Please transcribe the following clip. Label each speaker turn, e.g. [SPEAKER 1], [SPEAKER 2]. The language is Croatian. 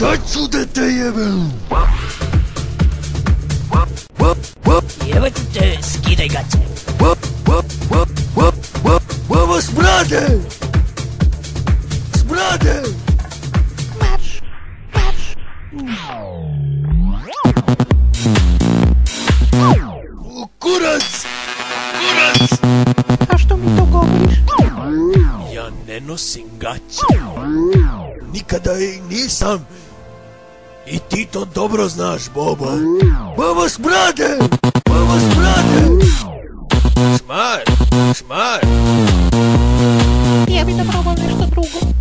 [SPEAKER 1] Отсюда ты ебал!
[SPEAKER 2] Ева тут скидай гатя.
[SPEAKER 1] Мама, смрады! Смрады!
[SPEAKER 3] Марш! Марш!
[SPEAKER 1] Kurac! Kurac!
[SPEAKER 3] A što mi to govoriš?
[SPEAKER 1] Ja ne nosim gaće. Nikada ih nisam. I ti to dobro znaš, Bobo. Mama, smrade! Mama, smrade! Smar! Smar!
[SPEAKER 3] Ja bi da probam nešto drugo.